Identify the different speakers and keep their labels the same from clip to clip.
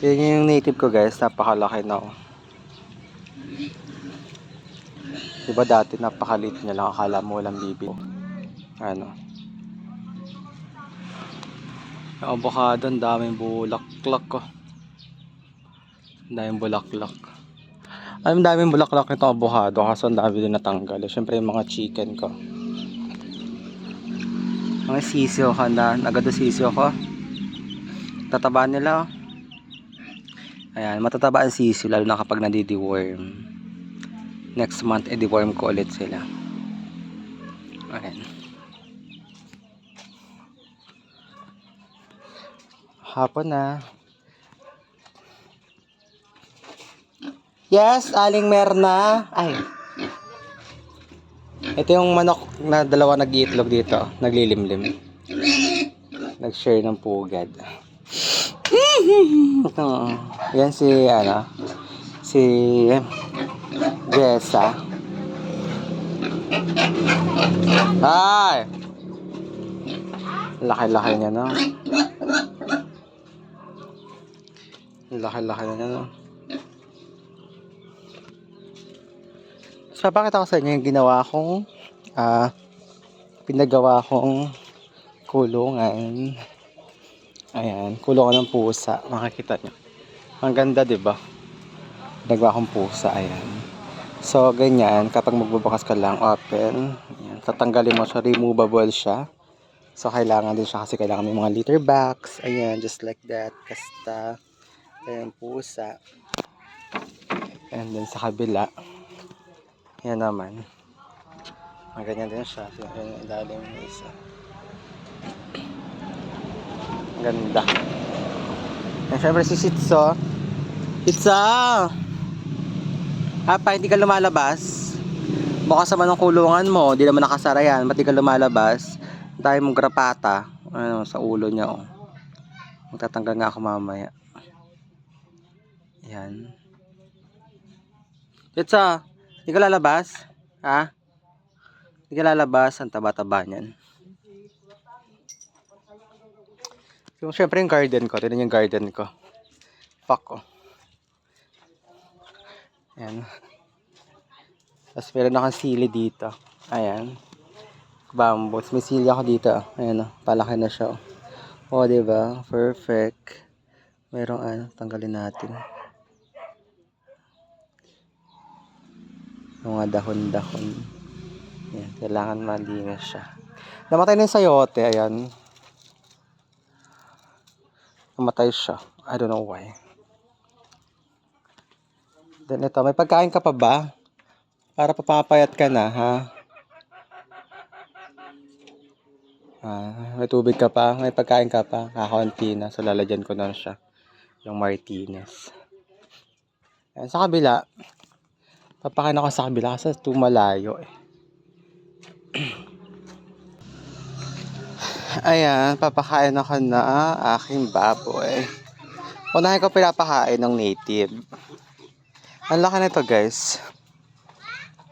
Speaker 1: Yan yung native ko guys, napakalaki na oh. Diba dati napakaliit niya lang, akala mo walang bibig. Ano? Yung avocado, ang daming bulaklak ko. Ang daming bulaklak. Ang daming bulaklak nitong avocado kasi ang dami din natanggal. Siyempre yung mga chicken ko. Mga sisiyo ka na, agad sisiyo ko. Tataba nila oh. Ayan, matataba ang sisiyo lalo na kapag nadideworm. Next month, i-deworm ko ulit sila. Ayan. Hapon na. Yes, Aling Merna. Ay. Ito yung manok na dalawa nag-iitlog dito. Naglilimlim. Nag-share ng pugad. Ito. Yan si, si Jessa. Ay! Laki-laki niya, no? Laki-laki niya, no? So, bakit ako sa inyo yung ginawa kong pinagawa kong kulungan. Ayan, kulungan ng pusa. Makikita nyo. Ang ganda, diba? Pinagawa kong pusa, ayan. So, ganyan. Kapag magbubukas ka lang, open. Ayan, tatanggalin mo siya, removable siya. So, kailangan din siya kasi kailangan may mga litter box. Ayan, just like that. Kasta. Ayan, pusa. And then sa kabila. Ayan naman. Ganyan din siya. Ayan yung ilalim ng isa. Ganda. And syempre si Sitso. Sitso! Apa, hindi ka lumalabas? Bukas naman ang kulungan mo. Hindi naman nakasara yan. Ba't di ka lumalabas? Dahil mong grapata. Ano, sa ulo niya, oh. Magtatanggal nga ako mamaya. Yan. Sitso! Hindi ka lalabas? Ha? Hindi ka lalabas. Ang taba-taba niyan. Yung syempre yung garden ko. Tignan yung garden ko. Fuck ko. Ayan. Tapos meron akong sili dito. Ayan. Bamboo. May sili ako dito. Ayan o. Palaki na siya. O, diba? Perfect. Merong tanggalin natin. Mga dahon-dahon. Ayan. Kailangan malinis siya. Namatay na yung sayote. Ayan. Namatay siya. I don't know why. Then ito, may pagkain ka pa ba? Para papapayat ka na, ha? May tubig ka pa? May pagkain ka pa? Kakaunti na. So, lalagyan ko na siya. Yung Martinez. Ayan, sa kabila. Papakain ako sa kabila kasi tumalayo eh. Ayan, papakain ako na aking baboy. Unahin ko pinapakain ng native. Ang laki na ito, guys.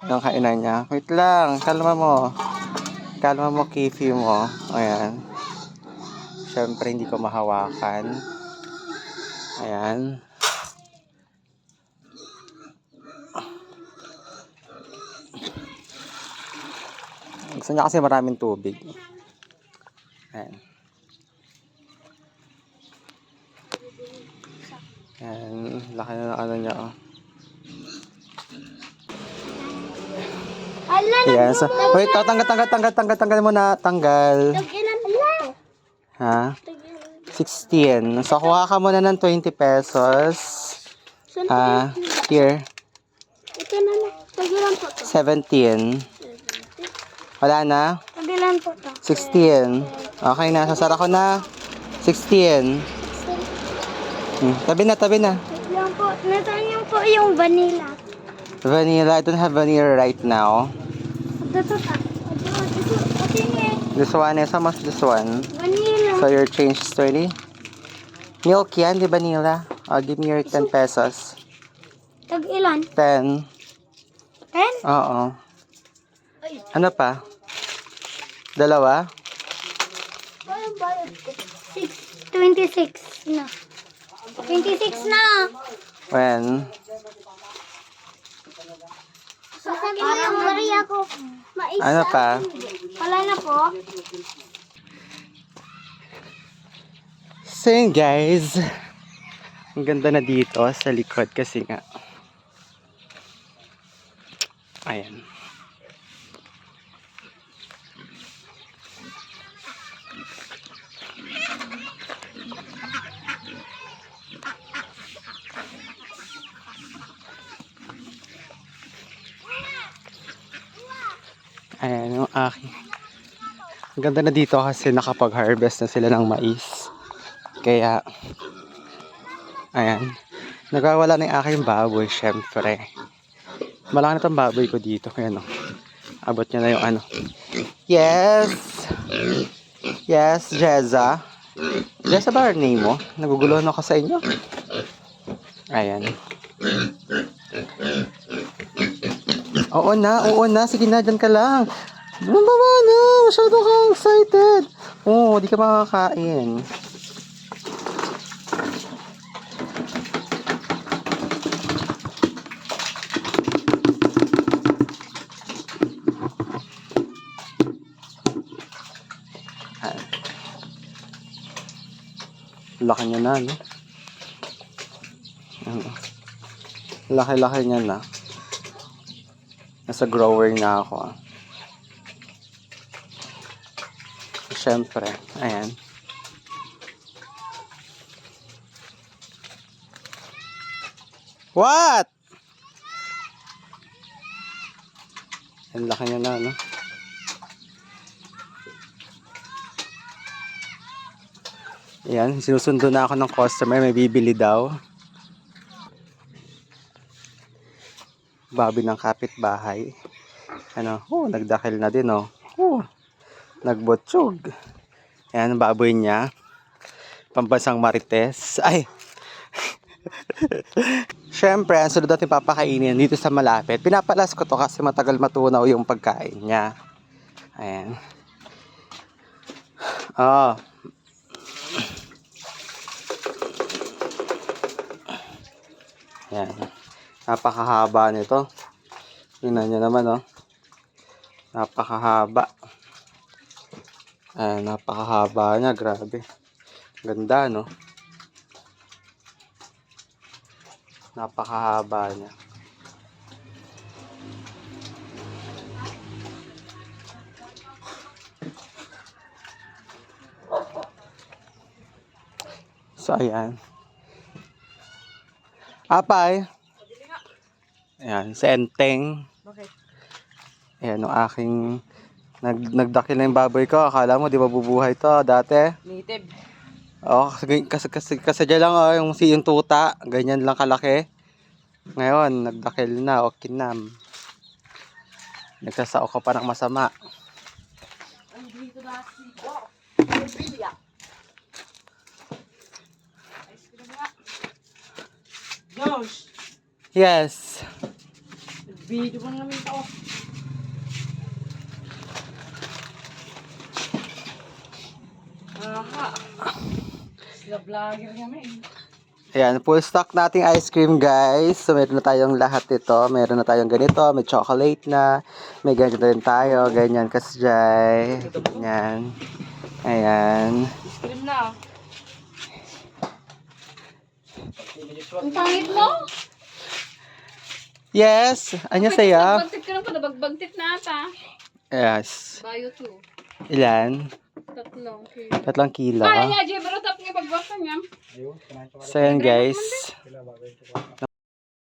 Speaker 1: Ang kainan niya. Wait lang, kalma mo. Kalma mo, kifi mo. Ayan. Siyempre, hindi ko mahawakan. Ayan. Gusto niya kasi maraming tubig. Ayan. Ayan. Laki na ano niya, oh. Yes. Wait, tanggal mo na. Tanggal. Ha? 16. So, kuha ka muna ng 20 pesos. Here.
Speaker 2: Ito na na. Tagilan po to.
Speaker 1: 17. Wala na?
Speaker 2: Tagilan po to.
Speaker 1: 16. Okay na. Sasara ko na. 16. Tabi na.
Speaker 2: Tagilan po. Nasaan yung po yung vanilla?
Speaker 1: Vanilla. I don't have vanilla right now.
Speaker 2: Ito ta.
Speaker 1: This one is, how much this one?
Speaker 2: Vanilla.
Speaker 1: So your change is 20? Milk yan, di vanilla? Give me your 10 pesos.
Speaker 2: Tag-ilan?
Speaker 1: 10.
Speaker 2: 10?
Speaker 1: Oo. Ano pa? Dalawa?
Speaker 2: Bayad ko. 26 na. 26 na.
Speaker 1: When?
Speaker 2: Sasabi mo yung Maria ko. Maisa.
Speaker 1: Ano pa?
Speaker 2: Wala na po.
Speaker 1: So yun guys, ang ganda na dito sa likod kasi nga, ayan. Ayan yung aking. Ang ganda na dito kasi nakapag-harvest na sila ng mais. Kaya, ayan. Nagawala na yung aking baboy, syempre. Malaki na itong baboy ko dito. Ayan o. Abot niya na yung ano. Yes! Yes, Jeza. Jeza ba ang name mo? Naguguluhan ako sa inyo. Ayan. Oo na. Sige na, dyan ka lang. Bumaba na. Masyado kang excited. Oo, di ka makakain. Laki niya na, no? Laki-laki niya na. Nasa grower na ako. Siyempre, ayan. What? Ang laki niya na, no? Ayan, sinusundo na ako ng customer, may bibili daw. Babi ng kapitbahay. Ano, nagdakil na din, oh. Nagbotsyog. Ayan, ang baboy niya. Pambansang marites. Ay! Siyempre, ang sunod natin papakainin dito sa malapit. Pinapalas ko to kasi matagal matunaw yung pagkain niya. Ayan. Oh. Ayan. Napakahaba nito. Tingnan nyo naman, oh. Napakahaba. Ayan, napakahaba niya. Grabe. Ganda, no? Napakahaba niya. So, ayan. Apay. Ayan, sa Enteng.
Speaker 3: Bakit?
Speaker 1: Ayan, yung aking nagdakil na yung baboy ko. Akala mo, di ba bubuhay to dati?
Speaker 3: Native.
Speaker 1: Oo, kasi dyan lang yung tuta. Ganyan lang kalaki. Ngayon, nagdakil na o kinam. Nagsasao ka pa ng masama.
Speaker 3: Andito na si Bob. Bilya. Ice cream nga. Josh!
Speaker 1: Yes.
Speaker 3: Video mo namin ito. Aha. Sila vlogger namin.
Speaker 1: Ayan, full stock nating ice cream guys. So meron na tayong lahat ito. Meron na tayong ganito, may chocolate na. May ganito din tayo, ganyan kasjay. Ganyan. Ayan.
Speaker 3: Ice cream na.
Speaker 2: Ang pangit mo?
Speaker 1: Yes, anya saya.
Speaker 3: Bagbagtit ka lang pa, nabagbagtit na ata.
Speaker 1: Yes.
Speaker 3: Bayo 2.
Speaker 1: Ilan?
Speaker 3: 3 kilo.
Speaker 1: 3 kilo.
Speaker 3: Ay, nga, Jebro, tap nga pagbasa niya.
Speaker 1: So yan guys.